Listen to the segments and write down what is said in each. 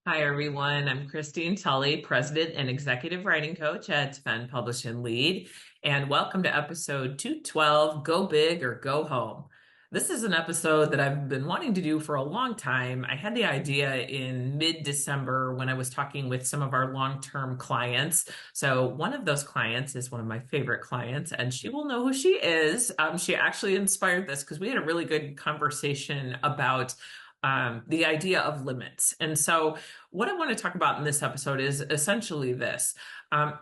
Hi, everyone. I'm Christine Tulley, President and Executive Writing Coach at Fen Publish and Lead. And welcome to episode 212, Go Big or Go Home. This is an episode that I've been wanting to do for a long time. I had the idea in mid-December when I was talking with some of our long-term clients. So one of those clients is one of my favorite clients, and she will know who she is. She actually inspired this because we had a really good conversation about the idea of limits. And so what I want to talk about in this episode is essentially this.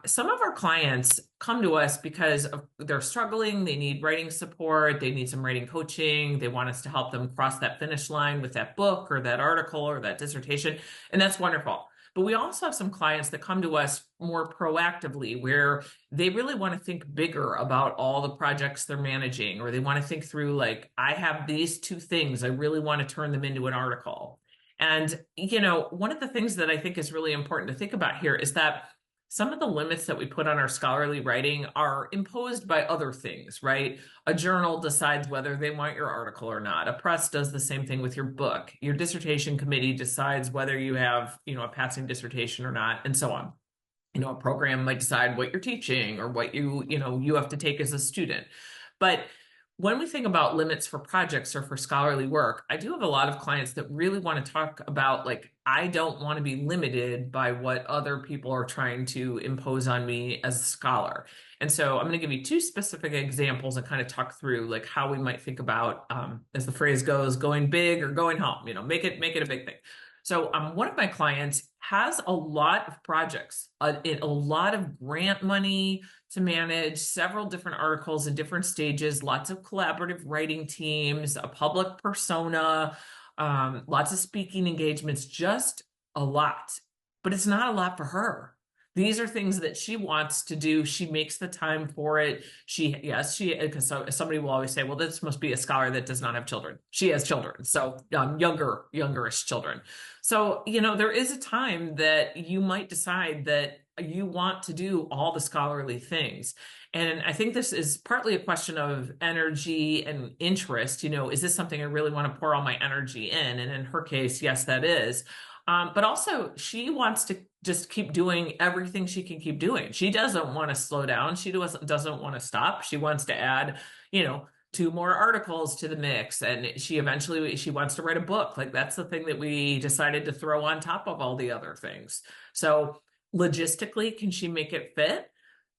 Some of our clients come to us because they're struggling, they need writing support, they need some writing coaching, they want us to help them cross that finish line with that book or that article or that dissertation, and that's wonderful. But we also have some clients that come to us more proactively where they really want to think bigger about all the projects they're managing, or they want to think through, like, I have these two things, I really want to turn them into an article. And, one of the things that I think is really important to think about here is that some of the limits that we put on our scholarly writing are imposed by other things, right? A journal decides whether they want your article or not. A press does the same thing with your book. Your dissertation committee decides whether you have, a passing dissertation or not, and so on. A program might decide what you're teaching or what you have to take as a student. But when we think about limits for projects or for scholarly work, I do have a lot of clients that really want to talk about, like, I don't want to be limited by what other people are trying to impose on me as a scholar. And so I'm going to give you two specific examples and kind of talk through, like, how we might think about, as the phrase goes, going big or going home, make it a big thing. So one of my clients has a lot of projects, a lot of grant money to manage, several different articles in different stages, lots of collaborative writing teams, a public persona, lots of speaking engagements, just a lot. But it's not a lot for her. These are things that she wants to do. She makes the time for it. Because somebody will always say, well, this must be a scholar that does not have children. She has children. So youngerish children. So, there is a time that you might decide that you want to do all the scholarly things. And I think this is partly a question of energy and interest. Is this something I really want to pour all my energy in? And in her case, yes, that is. But also, she wants to just keep doing everything she can keep doing. She doesn't want to slow down. She doesn't want to stop. She wants to add, two more articles to the mix. And she wants to write a book. Like, that's the thing that we decided to throw on top of all the other things. So logistically, can she make it fit?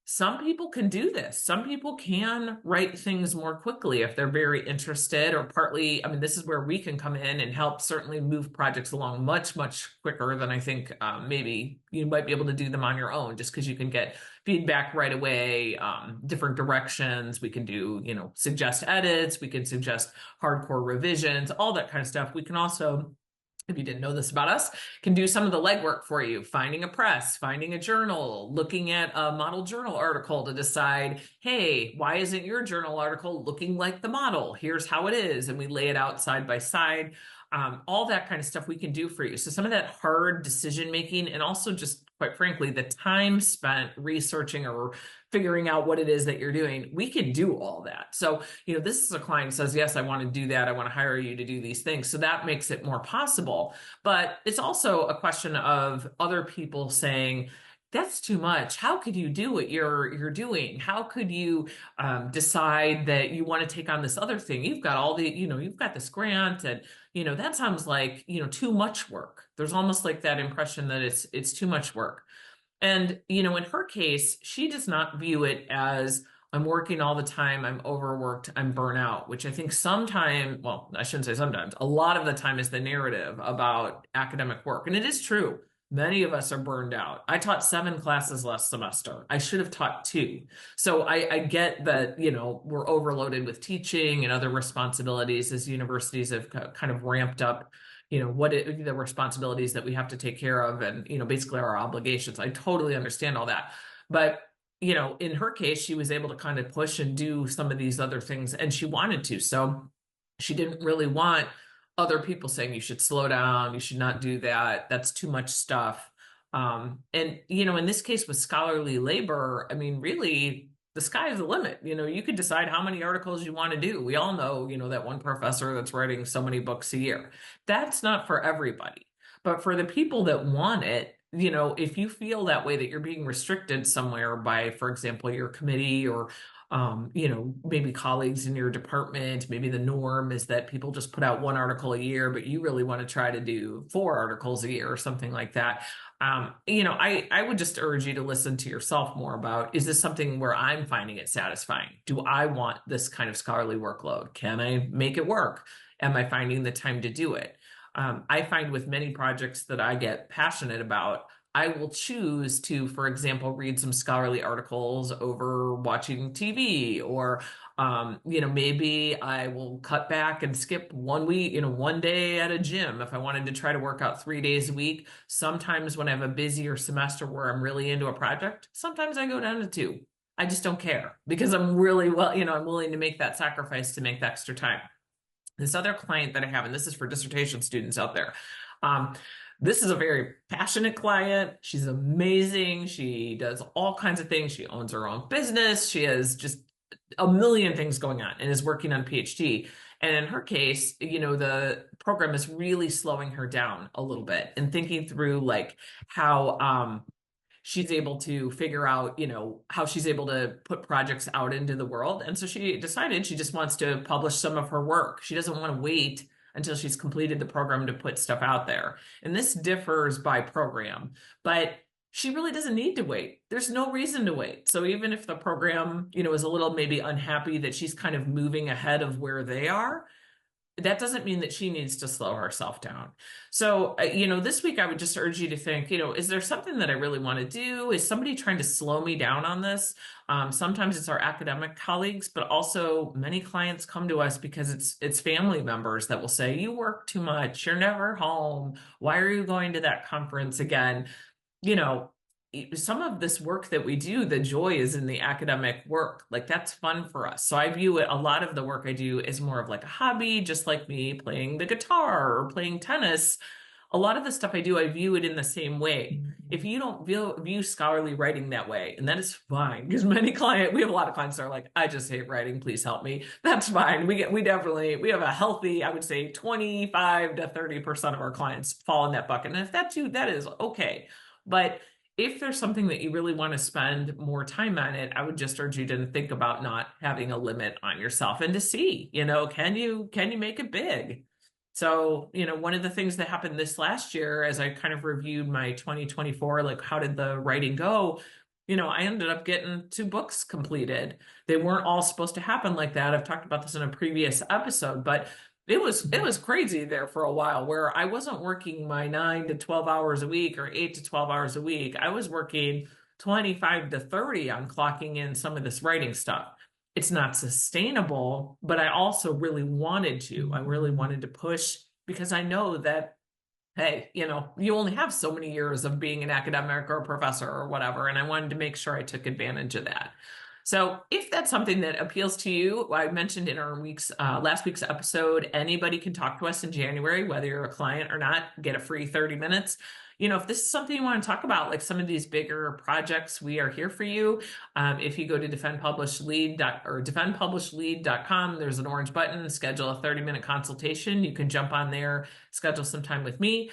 Some people can do this. Some people can write things more quickly if they're very interested, or partly, this is where we can come in and help certainly move projects along much, much quicker than I think maybe you might be able to do them on your own, just because you can get feedback right away, different directions. We can do, suggest edits. We can suggest hardcore revisions, all that kind of stuff. We can also, if you didn't know this about us, can do some of the legwork for you, finding a press, finding a journal, looking at a model journal article to decide, hey, why isn't your journal article looking like the model? Here's how it is. And we lay it out side by side. All that kind of stuff we can do for you. So some of that hard decision making, and also just, quite frankly, the time spent researching or figuring out what it is that you're doing, we can do all that. So, this is a client who says, yes, I want to do that. I want to hire you to do these things. So that makes it more possible. But it's also a question of other people saying, that's too much. How could you do what you're doing? How could you decide that you want to take on this other thing? You've got you've got this grant, and that sounds like too much work. There's almost like that impression that it's too much work. And in her case, she does not view it as, I'm working all the time, I'm overworked, I'm burnout, which I think sometimes, well, I shouldn't say sometimes, a lot of the time is the narrative about academic work. And it is true. Many of us are burned out. I taught 7 classes last semester. I should have taught 2. So I get that, we're overloaded with teaching and other responsibilities as universities have kind of ramped up, the responsibilities that we have to take care of, and, basically our obligations. I totally understand all that. But, in her case, she was able to kind of push and do some of these other things, and she wanted to. So she didn't really want other people saying, you should slow down, you should not do that, that's too much stuff. And, in this case with scholarly labor, really, the sky is the limit. You could decide how many articles you want to do. We all know, that one professor that's writing so many books a year. That's not for everybody. But for the people that want it, if you feel that way, that you're being restricted somewhere by, for example, your committee or maybe colleagues in your department, maybe the norm is that people just put out one article a year, but you really want to try to do 4 articles a year or something like that. I would just urge you to listen to yourself more about, is this something where I'm finding it satisfying? Do I want this kind of scholarly workload? Can I make it work? Am I finding the time to do it? I find with many projects that I get passionate about, I will choose to, for example, read some scholarly articles over watching TV, or, maybe I will cut back and skip one week, one day at a gym if I wanted to try to work out 3 days a week. Sometimes when I have a busier semester where I'm really into a project, sometimes I go down to 2. I just don't care because I'm really I'm willing to make that sacrifice to make the extra time. This other client that I have, and this is for dissertation students out there. This is a very passionate client. She's amazing. She does all kinds of things. She owns her own business. She has just a million things going on and is working on PhD. And in her case, the program is really slowing her down a little bit and thinking through like how she's able to figure out, how she's able to put projects out into the world. And so she decided she just wants to publish some of her work. She doesn't want to wait until she's completed the program to put stuff out there. And this differs by program, but she really doesn't need to wait. There's no reason to wait. So even if the program, is a little maybe unhappy that she's kind of moving ahead of where they are, that doesn't mean that she needs to slow herself down. So, this week I would just urge you to think, is there something that I really want to do? Is somebody trying to slow me down on this? Sometimes it's our academic colleagues, but also many clients come to us because it's family members that will say, you work too much, you're never home. Why are you going to that conference again? Some of this work that we do, the joy is in the academic work. Like that's fun for us. So I view it, a lot of the work I do is more of like a hobby, just like me playing the guitar or playing tennis. A lot of the stuff I do, I view it in the same way. If you don't view scholarly writing that way, and that is fine, because we have a lot of clients that are like, I just hate writing, please help me. That's fine. We have a healthy, I would say 25 to 30% of our clients fall in that bucket. And if that's you, that is okay. But if there's something that you really want to spend more time on it, I would just urge you to think about not having a limit on yourself and to see, can you make it big? So, one of the things that happened this last year, as I kind of reviewed my 2024, like how did the writing go? I ended up getting 2 books completed. They weren't all supposed to happen like that. I've talked about this in a previous episode, but it was crazy there for a while where I wasn't working my 9 to 12 hours a week or 8 to 12 hours a week. I was working 25 to 30 on clocking in some of this writing stuff. It's not sustainable, but I also really wanted to. I really wanted to push because I know that, hey, you only have so many years of being an academic or a professor or whatever. And I wanted to make sure I took advantage of that. So if that's something that appeals to you, I mentioned in our last week's episode, anybody can talk to us in January, whether you're a client or not, get a free 30 minutes. If this is something you want to talk about, like some of these bigger projects, we are here for you. If you go to defendpublishlead.com, there's an orange button, schedule a 30-minute consultation. You can jump on there, schedule some time with me.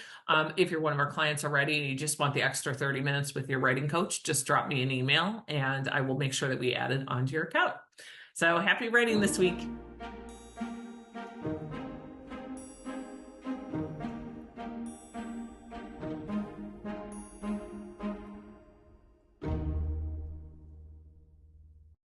If you're one of our clients already and you just want the extra 30 minutes with your writing coach, just drop me an email and I will make sure that we add it onto your account. So happy writing this week.